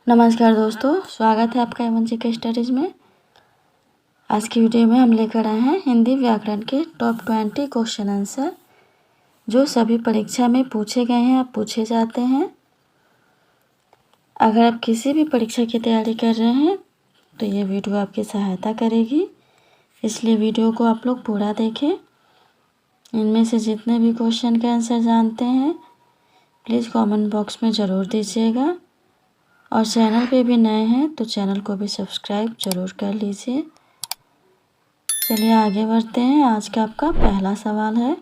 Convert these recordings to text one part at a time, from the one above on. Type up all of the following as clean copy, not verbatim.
नमस्कार दोस्तों, स्वागत है आपका एमएन के स्टडीज़ में। आज की वीडियो में हम लेकर आए हैं हिंदी व्याकरण के टॉप 20 क्वेश्चन आंसर जो सभी परीक्षा में पूछे गए हैं, आप पूछे जाते हैं। अगर आप किसी भी परीक्षा की तैयारी कर रहे हैं तो ये वीडियो आपकी सहायता करेगी, इसलिए वीडियो को आप लोग पूरा देखें। इनमें से जितने भी क्वेश्चन के आंसर जानते हैं प्लीज़ कमेंट बॉक्स में ज़रूर दीजिएगा, और चैनल पे भी नए हैं तो चैनल को भी सब्सक्राइब ज़रूर कर लीजिए। चलिए आगे बढ़ते हैं। आज का आपका पहला सवाल है,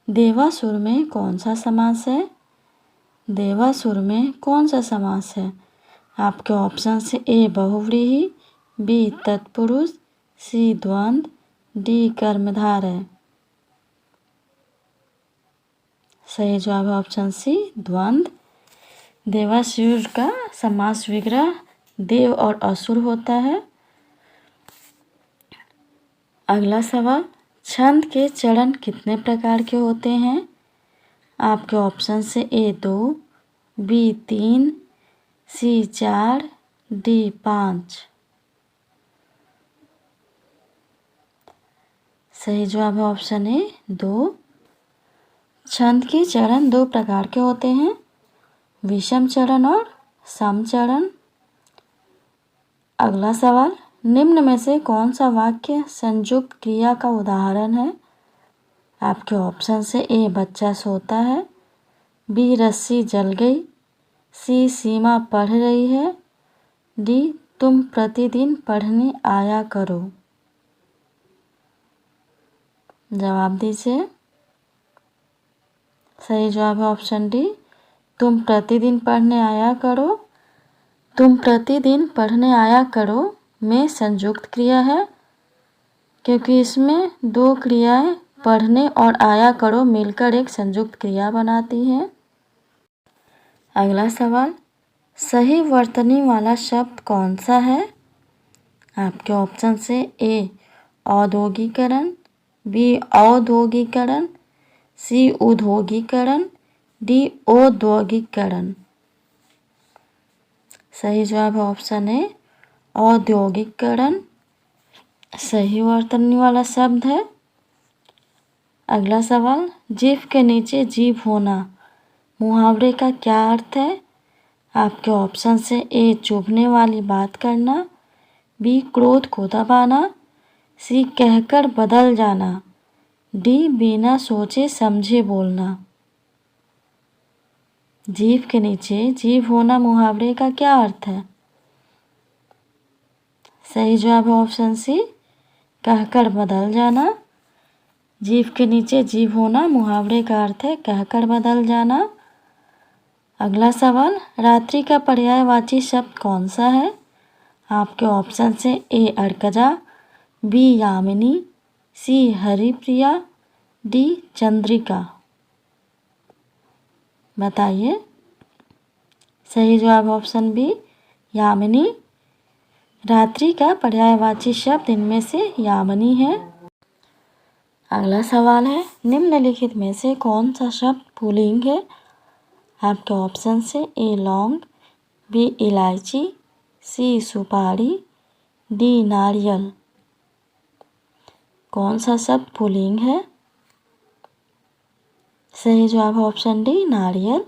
देवासुर में कौन सा समास है? देवासुर में कौन सा समास है? आपके ऑप्शन से ए बहुव्रीहि, बी तत्पुरुष, सी द्वंद्व, डी कर्मधारय। सही जवाब है ऑप्शन सी द्वंद्व। देवासुर का समास विग्रह देव और असुर होता है। अगला सवाल, छंद के चरण कितने प्रकार के होते हैं? आपके ऑप्शन से ए 2, बी 3, सी 4, डी 5। सही जवाब है ऑप्शन ए 2। छंद के चरण 2 प्रकार के होते हैं, विषम चरण और सम चरण। अगला सवाल, निम्न में से कौन सा वाक्य संयुक्त क्रिया का उदाहरण है? आपके ऑप्शन से ए बच्चा सोता है, बी रस्सी जल गई, सी सीमा पढ़ रही है, डी तुम प्रतिदिन पढ़ने आया करो। जवाब दीजिए। सही जवाब है ऑप्शन डी, तुम प्रतिदिन पढ़ने आया करो। तुम प्रतिदिन पढ़ने आया करो में संयुक्त क्रिया है, क्योंकि इसमें 2 क्रियाएं पढ़ने और आया करो मिलकर एक संयुक्त क्रिया बनाती हैं। अगला सवाल, सही वर्तनी वाला शब्द कौन सा है? आपके ऑप्शन से ए औद्योगिकरण, बी औद्योगिकरण, सी उद्योगिकरण, डी औद्योगिकरण। सही जवाब है ऑप्शन ए औद्योगिकरण सही वर्तनी वाला शब्द है। अगला सवाल, जीभ के नीचे जीभ होना मुहावरे का क्या अर्थ है? आपके ऑप्शन से ए चुभने वाली बात करना, बी क्रोध को दबाना, सी कहकर बदल जाना, डी बिना सोचे समझे बोलना। जीभ के नीचे जीभ होना मुहावरे का क्या अर्थ है? सही जवाब है ऑप्शन सी कहकर बदल जाना। जीभ के नीचे जीभ होना मुहावरे का अर्थ है कहकर बदल जाना। अगला सवाल, रात्रि का पर्यायवाची शब्द कौन सा है? आपके ऑप्शन से ए अर्कजा, बी यामिनी, सी हरिप्रिया, डी चंद्रिका। बताइए। सही जवाब ऑप्शन बी यामिनी। रात्रि का पर्यायवाची शब्द इनमें से यामिनी है। अगला सवाल है, निम्नलिखित में से कौन सा शब्द पुल्लिंग है? आपके ऑप्शन से ए लौंग, बी इलायची, सी सुपारी, डी नारियल। कौन सा शब्द पुल्लिंग है? सही जवाब है ऑप्शन डी नारियल।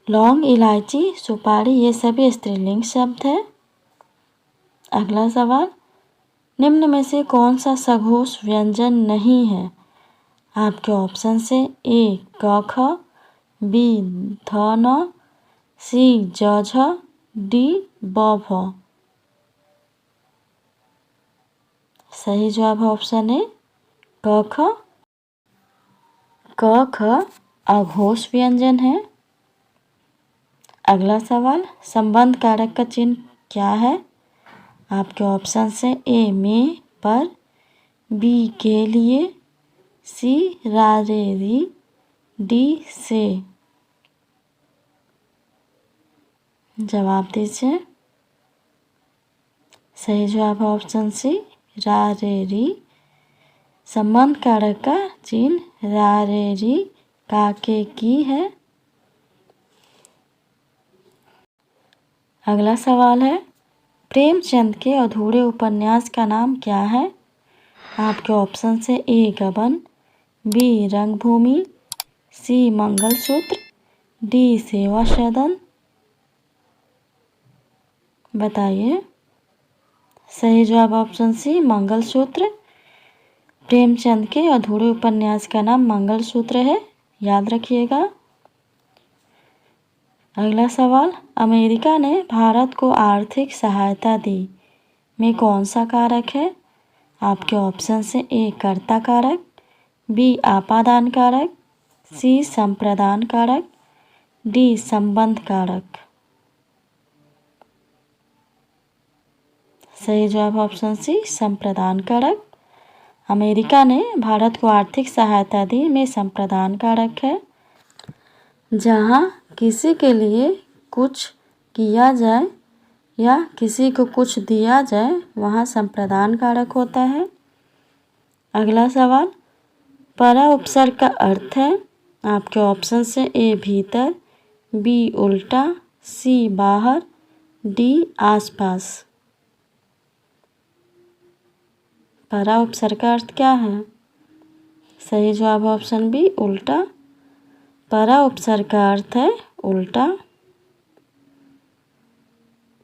लौंग, इलायची, सुपारी ये सभी स्त्रीलिंग शब्द है। अगला सवाल, निम्न में से कौन सा सघोष व्यंजन नहीं है? आपके ऑप्शन से ए क ख, बी ध न, सी ज झ, डी ब भ। सही जवाब है ऑप्शन ए क ख। क ख अघोष व्यंजन है। अगला सवाल, संबंध कारक का चिन्ह क्या है? आपके ऑप्शन से ए में पर, बी के लिए, सी रा रे री, डी से। जवाब दीजिए। सही जवाब है ऑप्शन सी रा रे री। संबंध कारक का चिन्ह रा रे री का के की है। अगला सवाल है, प्रेमचंद के अधूरे उपन्यास का नाम क्या है? आपके ऑप्शन से ए गबन, बी रंगभूमि, सी मंगलसूत्र, डी सेवा सदन। बताइए। सही जवाब ऑप्शन सी मंगलसूत्र। प्रेमचंद के अधूरे उपन्यास का नाम मंगलसूत्र है, याद रखिएगा। अगला सवाल, अमेरिका ने भारत को आर्थिक सहायता दी में कौन सा कारक है? आपके ऑप्शन से ए कर्ता कारक, बी आपादान कारक, सी संप्रदान कारक, डी संबंध कारक। सही जवाब ऑप्शन सी संप्रदान कारक। अमेरिका ने भारत को आर्थिक सहायता दी में संप्रदान कारक है। जहाँ किसी के लिए कुछ किया जाए या किसी को कुछ दिया जाए वहाँ संप्रदान कारक होता है। अगला सवाल, परा उपसर्ग का अर्थ है? आपके ऑप्शन से ए भीतर, बी उल्टा, सी बाहर, डी आसपास। परा उपसर्ग का अर्थ क्या है? सही जवाब ऑप्शन बी उल्टा। परा उपसर्ग का अर्थ है उल्टा।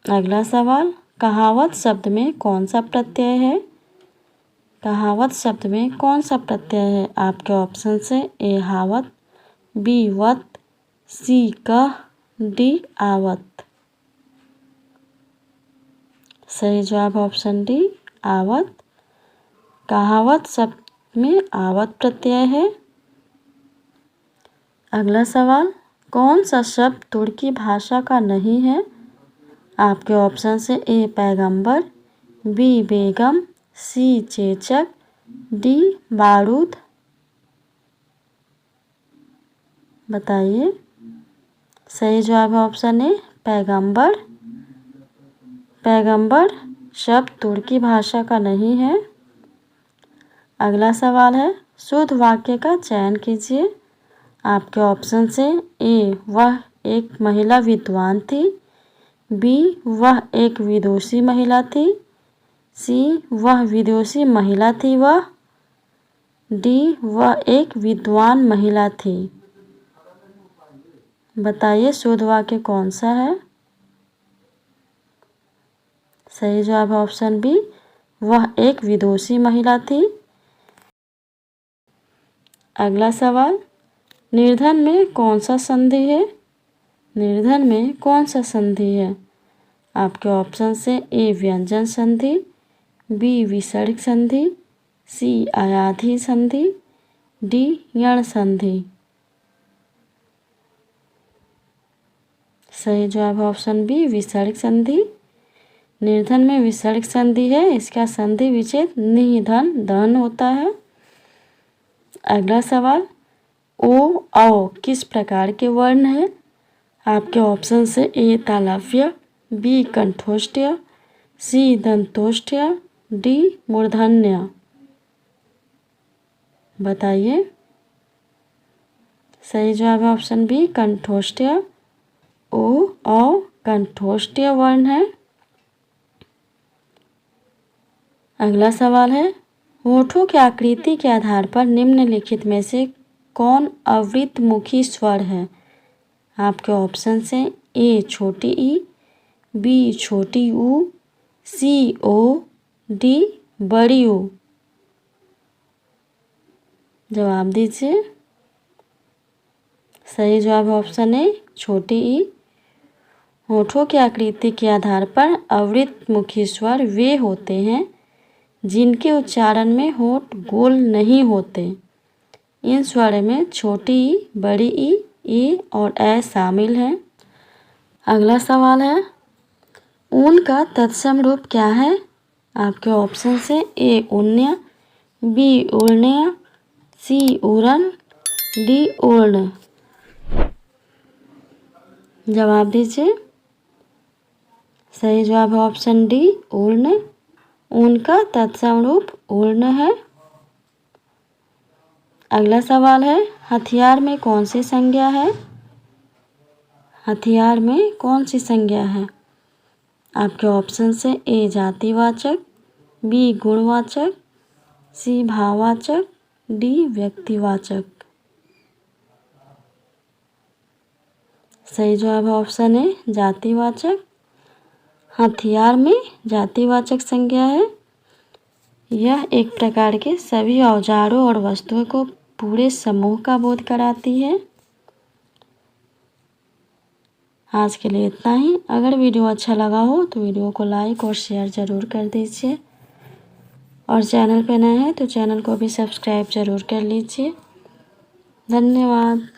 अगला सवाल, कहावत शब्द में कौन सा प्रत्यय है? कहावत शब्द में कौन सा प्रत्यय है? आपके ऑप्शन से ए हावत, बी वत, सी कह, डी आवत। सही जवाब ऑप्शन डी आवत। कहावत शब्द में आवत प्रत्यय है। अगला सवाल, कौन सा शब्द तुर्की भाषा का नहीं है? आपके ऑप्शन से ए पैगंबर, बी बेगम, सी चेचक, डी बारूद। बताइए। सही जवाब ऑप्शन ए पैगंबर। पैगंबर शब्द तुर्की भाषा का नहीं है। अगला सवाल है, शुद्ध वाक्य का चयन कीजिए। आपके ऑप्शन से ए वह एक महिला विद्वान थी, बी वह एक विदुषी महिला थी, सी वह विदुषी महिला थी वह, डी वह एक विद्वान महिला थी। बताइए शुद्ध वाक्य कौन सा है? सही जवाब ऑप्शन बी वह एक विदुषी महिला थी। अगला सवाल, निर्धन में कौन सा संधि है? निर्धन में कौन सा संधि है? आपके ऑप्शन से ए व्यंजन संधि, बी विसर्ग संधि, सी अयाधी संधि, डी यण संधि। सही जवाब ऑप्शन बी विसर्ग संधि। निर्धन में विसर्ग संधि है, इसका संधि विच्छेद निधन धन होता है। अगला सवाल, ओ औ किस प्रकार के वर्ण है? आपके ऑप्शन से ए तालव्य, बी कंठोष्ठ्य, सी दंतोष्ठ्य, डी मूर्धन्य। बताइए। सही जवाब ऑप्शन बी कंठोष्ठ्य। ओ औ कंठोष्ठ्य वर्ण है। अगला सवाल है, होठों की आकृति के आधार पर निम्नलिखित में से कौन अवृतमुखी स्वर है? आपके ऑप्शन से ए छोटी ई, बी छोटी ऊ, सी ओ, डी बड़ी ऊ। जवाब दीजिए। सही जवाब ऑप्शन ए छोटी ई। होठों की आकृति के आधार पर अवृतमुखी स्वर वे होते हैं जिनके उच्चारण में होठ गोल नहीं होते। इन स्वर में छोटी ई, बड़ी ई, ए और ए शामिल हैं। अगला सवाल है, ऊन का तत्सम रूप क्या है? आपके ऑप्शन से ए उन्य, बी उर्ण्य, सी उरण, डी उर्ण। जवाब दीजिए। सही जवाब ऑप्शन डी उर्ण। ऊन का तत्सम रूप उर्ण है। अगला सवाल है, हथियार में कौन सी संज्ञा है? हथियार में कौन सी संज्ञा है? आपके ऑप्शन से ए जातिवाचक, बी गुणवाचक, सी भाववाचक, डी व्यक्तिवाचक। सही जवाब है ऑप्शन ए जातिवाचक। हथियार में जातिवाचक संज्ञा है। यह एक प्रकार के सभी औजारों और वस्तुओं को पूरे समूह का बोध कराती है। आज के लिए इतना ही। अगर वीडियो अच्छा लगा हो तो वीडियो को लाइक और शेयर ज़रूर कर दीजिए और चैनल पे नए हैं तो चैनल को भी सब्सक्राइब ज़रूर कर लीजिए। धन्यवाद।